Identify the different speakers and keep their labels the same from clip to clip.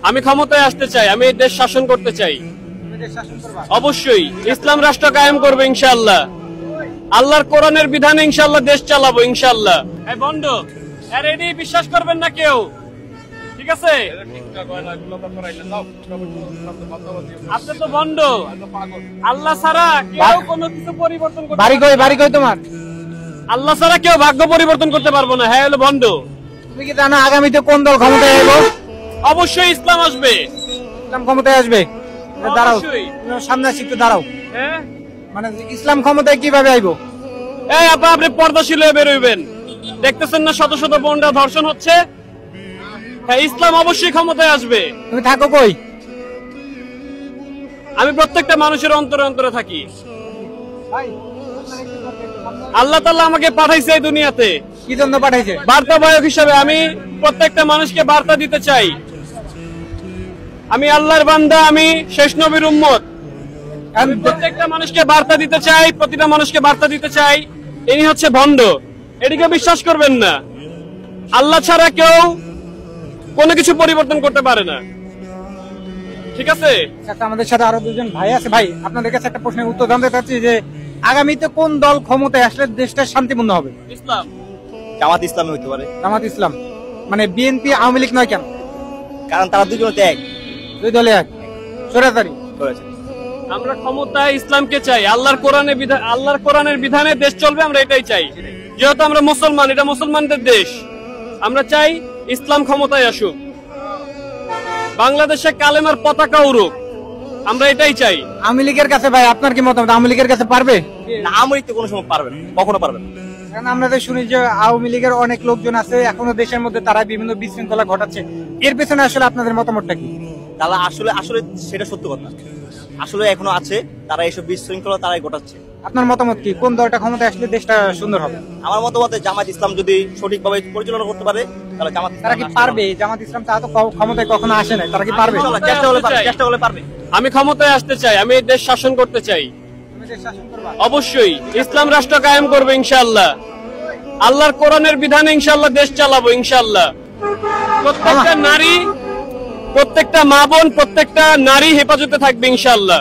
Speaker 1: আমি ক্ষমতায় আসতে চাই, আমি এই দেশ শাসন করতে চাই। অবশ্যই ইসলাম রাষ্ট্র কায়েম করবে ইনশাআল্লাহ। আল্লাহর কোরআনের বিধানে ইনশাআল্লাহ দেশ চালাবো ইনশাআল্লাহ। এই বন্ড এর এডি বিশ্বাস করবেন না কেউ, ঠিক আছে? আপনি তো বন্ড, আল্লাহ ছাড়া কেউ কোনো কিছু পরিবর্তন করতে
Speaker 2: বাড়ি কই তোমার?
Speaker 1: আল্লাহ ছাড়া কেউ ভাগ্য পরিবর্তন করতে পারবো না। হ্যাঁ হলো বন্ড।
Speaker 2: তুমি কি জানো আগামীতে কোন দল ক্ষমতায় আসবে?
Speaker 1: অবশ্যই ইসলাম আসবে।
Speaker 2: ইসলাম ক্ষমতায় আসবে? দাঁড়াও, সামনে আসি একটু দাঁড়াও।
Speaker 1: হ্যাঁ,
Speaker 2: মানে ইসলাম ক্ষমতায় কিভাবে আইবো?
Speaker 1: এই আপা আপনি পর্দাশীল হয়ে বেরোবেন, দেখতেছেন না শত শত বোনরা ধর্ষণ হচ্ছে। হ্যাঁ, ইসলাম অবশ্যই ক্ষমতায় আসবে।
Speaker 2: তুমি থাকো কই?
Speaker 1: আমি প্রত্যেকটা মানুষের অন্তরে অন্তরে থাকি। আল্লাহ তাআলা আমাকে পাঠাইছে এই দুনিয়াতে।
Speaker 2: কি জন্য পাঠাইছে?
Speaker 1: বার্তাবাহক হিসেবে আমি প্রত্যেকটা মানুষকে বার্তা দিতে চাই। আমি আল্লাহর বান্দা, আমি শেষ নবীর উম্মত। আমি প্রত্যেকটা মানুষকে বার্তা দিতে চাই, প্রতিটা মানুষকে বার্তা দিতে চাই। ইনি হচ্ছে ভণ্ড, এটিকে বিশ্বাস করবেন না। আল্লাহ ছাড়া কেউ কোনো কিছু পরিবর্তন করতে পারে না, ঠিক আছে?
Speaker 2: আমাদের সাথে আরো দুজন ভাই আছে। ভাই, আপনাদের কাছে একটা প্রশ্নের উত্তর জানতে চাচ্ছি যে আগামীতে কোন দল ক্ষমতায় আসলে দেশটা শান্তিপূর্ণ হবে?
Speaker 1: ইসলাম।
Speaker 3: জামাত ইসলামী হতে পারে।
Speaker 2: জামাত ইসলাম মানে বিএনপি আওয়ামী লীগ নয় কেন?
Speaker 3: কারণ তারা দুজন এক,
Speaker 2: দুই দলে এক, স্বৈরাচারী।
Speaker 1: আমরা ক্ষমতায় ইসলামকে চাই, আল্লাহর কোরআনের বিধানে দেশ চলবে, আমরা এটাই চাই। যেহেতু আমরা মুসলমান, এটা মুসলমানদের দেশ, আমরা চাই ইসলাম ক্ষমতায় আসুক, বাংলাদেশে কালেমার পতাকা উড়ুক, আমরা এটাই চাই।
Speaker 2: আওয়ামী লীগের কাছে ভাই আপনার কি মতামত? আওয়ামী লীগের কাছে পারবে?
Speaker 3: না, আওয়ামী লীগ তো কোনো সময় পারবে না, কখনো পারবে না।
Speaker 2: কারণ আমরা তো শুনি যে আওয়ামী লীগের অনেক লোকজন আছে এখনো দেশের মধ্যে, তারা বিভিন্ন বিশৃঙ্খলা ঘটাচ্ছে। এর পেছনে আসলে আপনাদের মতামতটা কি?
Speaker 3: তারা আসলে সেটা সত্য কথা, আসলে এখনো আছে, তারা এইসব বিশৃঙ্খলা তারাই ঘটাচ্ছে।
Speaker 2: আপনার মতামত কি? কোন দলটা ক্ষমতায় আসলে দেশটা সুন্দর হবে?
Speaker 3: আমার মতামতে জামাত ইসলাম যদি সঠিকভাবে পরিচালনা করতে পারে তাহলে জামাত ইসলাম।
Speaker 2: তারা কি পারবে? জামাত ইসলাম তা তো ক্ষমতায় কখনো আসে না, তারা কি পারবে?
Speaker 3: চেষ্টা হলে পারবে।
Speaker 1: আমি ক্ষমতায় আসতে চাই, আমি এই দেশ শাসন করতে চাই। অবশ্যই ইসলাম রাষ্ট্র কায়েম করবে ইনশাআল্লাহ। আল্লাহর কোরআনের বিধানে ইনশাআল্লাহ দেশ চালাবো ইনশাআল্লাহ। প্রত্যেকটা নারী, প্রত্যেকটা মা বোন, প্রত্যেকটা নারী হেফাজতে থাকবে ইনশাআল্লাহ।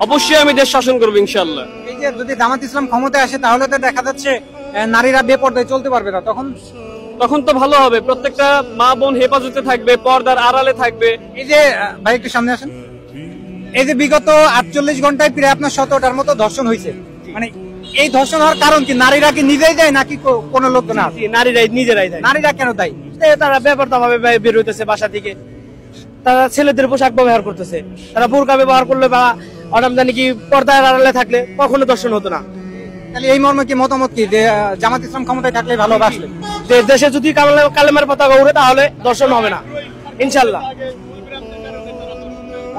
Speaker 1: অবশ্যই আমি দেশ শাসন করবো ইনশাআল্লাহ।
Speaker 2: এই যে যদি জামাত ইসলাম ক্ষমতায় আসে তাহলে তো দেখা যাচ্ছে নারীরা বেপরদায় চলতে পারবে না, তখন
Speaker 1: তো ভালো হবে, প্রত্যেকটা মা বোন হেফাজতে থাকবে, পর্দার আড়ালে থাকবে।
Speaker 2: এই যে ভাই একটু সামনে আসেন, এই যে বিগত 48 ঘন্টায় প্রায় আপনার 17টার মতো ধর্ষণ হয়েছে, মানে এই ধর্ষণ হওয়ার কারণ কি? নারীরা কি নিজেই দেয় নাকি কোনো লোক না?
Speaker 4: নারীরাই নিজেরাই দেয়।
Speaker 2: নারীরা কেন দেয়?
Speaker 4: তারা ব্যাপারটা ভাবে বের হইতেছে বাসা থেকে, তারা ছেলেদের পোশাক ব্যবহার করতেছে, তারা বোরকা ব্যবহার করলে বা জানি কি পর্দার আড়ালে থাকলে কখনো দর্শন হতো না।
Speaker 2: তাহলে এই মর্মে কি মতামত কি যে জামাত ইসলাম ক্ষমতায় থাকলে ভালো আসলে
Speaker 4: দেশে যদি কালেমার পতাকা উড়ে তাহলে দর্শন হবে না ইনশাল্লাহ।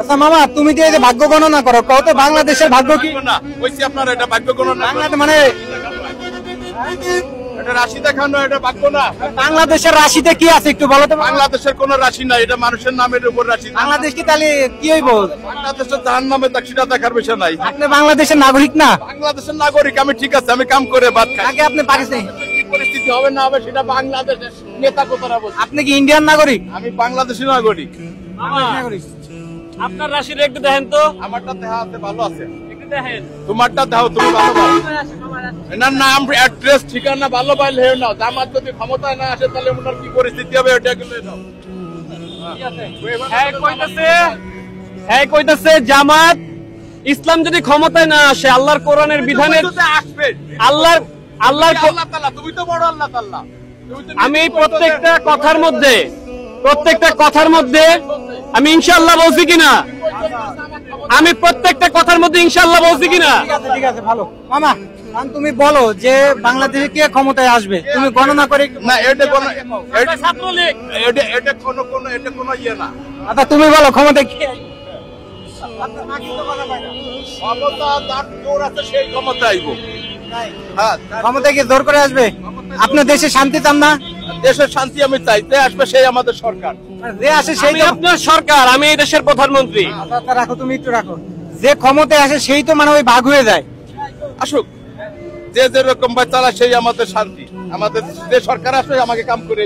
Speaker 2: আচ্ছা মামা, তুমি যে এই যে ভাগ্য গণনা করো, কত বাংলাদেশের ভাগ্য কি?
Speaker 5: আপনার এটা ভাগ্য গণনা
Speaker 2: মানে
Speaker 5: রাশি দেখানো, এটা ভাগ্য না।
Speaker 2: বাংলাদেশের রাশিতে কি আছে একটু বলো তো?
Speaker 5: বাংলাদেশের কোন রাশি নাই, এটা মানুষের নামের উপর রাশি।
Speaker 2: বাংলাদেশ কি তাহলে কি হইব?
Speaker 5: বাংলাদেশের জাহান্নামে সেটা দেখার বিষয় নাই।
Speaker 2: আপনি বাংলাদেশের নাগরিক না?
Speaker 5: বাংলাদেশের নাগরিক আমি, ঠিক আছে, আমি কাম করে ভাত খাই।
Speaker 2: আগে আপনি পাকিস্তানি,
Speaker 5: কি পরিস্থিতি হবে না হবে সেটা বাংলাদেশের নেতা কোথারা বলছে।
Speaker 2: আপনি কি ইন্ডিয়ান নাগরিক?
Speaker 5: আমি বাংলাদেশের নাগরিক।
Speaker 1: আপনার রাশির একটু দেখেন তো।
Speaker 5: আমারটা দেখা আছে, ভালো আছে,
Speaker 1: একটু দেখেন।
Speaker 5: তোমারটা দাও, তুমি ভালো পাও। এনার নাম, অ্যাড্রেস, ঠিকানা ভালো পাইলে হেও নাও। জামাত যদি ক্ষমতায় না আসে তাহলে ওনার কি পরিস্থিতি হবে ওটা গেলে নাও।
Speaker 1: হ্যাঁ কইতাছে জামাত ইসলাম যদি ক্ষমতায় না আসে, আল্লাহর কোরআনের বিধানে
Speaker 5: আসবে।
Speaker 1: আল্লাহ
Speaker 5: তাআলা, তুমি তো বড় আল্লাহ তাআলা।
Speaker 1: আমি প্রত্যেকটা কথার মধ্যে আমি ইনশাআল্লাহ বলছি কিনা? আমি প্রত্যেকটা কথার মধ্যে ইনশাআল্লাহ বলছি কিনা?
Speaker 2: ঠিক আছে, ভালো। মামা তুমি বলো যে বাংলাদেশে কে ক্ষমতায় আসবে, তুমি গণনা করে।
Speaker 5: না, এটা কোনো
Speaker 1: ছাত্রলীগ,
Speaker 5: এটা কোনো ইয়ে না।
Speaker 2: আচ্ছা তুমি বলো ক্ষমতায় কে? ক্ষমতায় কি জোর করে আসবে? আপনার দেশে শান্তি চান না?
Speaker 5: দেশের শান্তি আমি চাই, যে আসবে সেই আমাদের সরকার।
Speaker 2: যে আসে সেই
Speaker 1: আপনার সরকার, আমি এই দেশের প্রধানমন্ত্রী।
Speaker 2: রাখো, তুমি একটু রাখো। যে ক্ষমতায় আসে সেই তো মানে ওই ভাগ হয়ে যায়।
Speaker 5: আসুক, যে যেরকম ভাই চালা সেই আমাদের শান্তি। আমাদের যে সরকার আসবে আমাকে কাম করে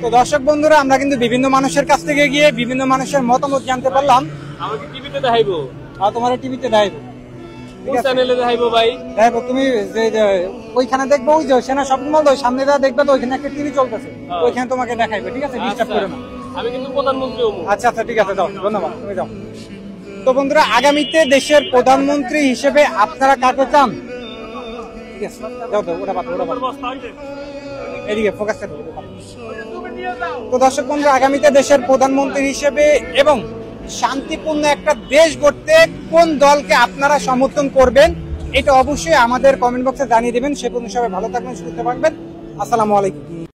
Speaker 2: তো দর্শক বন্ধুরা, আমরা কিন্তু বিভিন্ন মানুষের কাছ থেকে গিয়ে বিভিন্ন মানুষের মতামত জানতে পারলাম।
Speaker 1: আমাকে টিভিতে দেখাইবো,
Speaker 2: আর তোমার টিভিতে দেখাইবো,
Speaker 1: কোন চ্যানেলে দেখাইবো ভাই?
Speaker 2: দেখো তুমি যে ওইখানে দেখবো, ওই যে সেনা শপিং মল, ওই সামনে যা দেখবে তো ওইখানে একটা টিভি চলতেছে, ওইখানে তোমাকে দেখাইবে, ঠিক আছে? ডিস্টার্ব করো না।
Speaker 1: আমি কিন্তু প্রধানমন্ত্রী হবো।
Speaker 2: আচ্ছা আচ্ছা, ঠিক আছে, যাও, ধন্যবাদ, তুমি যাও। তো বন্ধুরা, আগামীতে দেশের প্রধানমন্ত্রী হিসেবে আপনারা কাকে চান? ঠিক আছে, যাও তো, ওটা বাদ, ওটা বাদ। এদিকে ফোকাস করো। তো দর্শক বন্ধুরা, আগামীতে দেশের প্রধানমন্ত্রী হিসেবে এবং শান্তিপূর্ণ একটা দেশ গড়তে কোন দলকে আপনারা সমর্থন করবেন, এটা অবশ্যই আমাদের কমেন্ট বক্সে জানিয়ে দেবেন। সে পর্যন্ত সবাই ভালো থাকবেন, সুস্থ থাকবেন। আসসালামু আলাইকুম।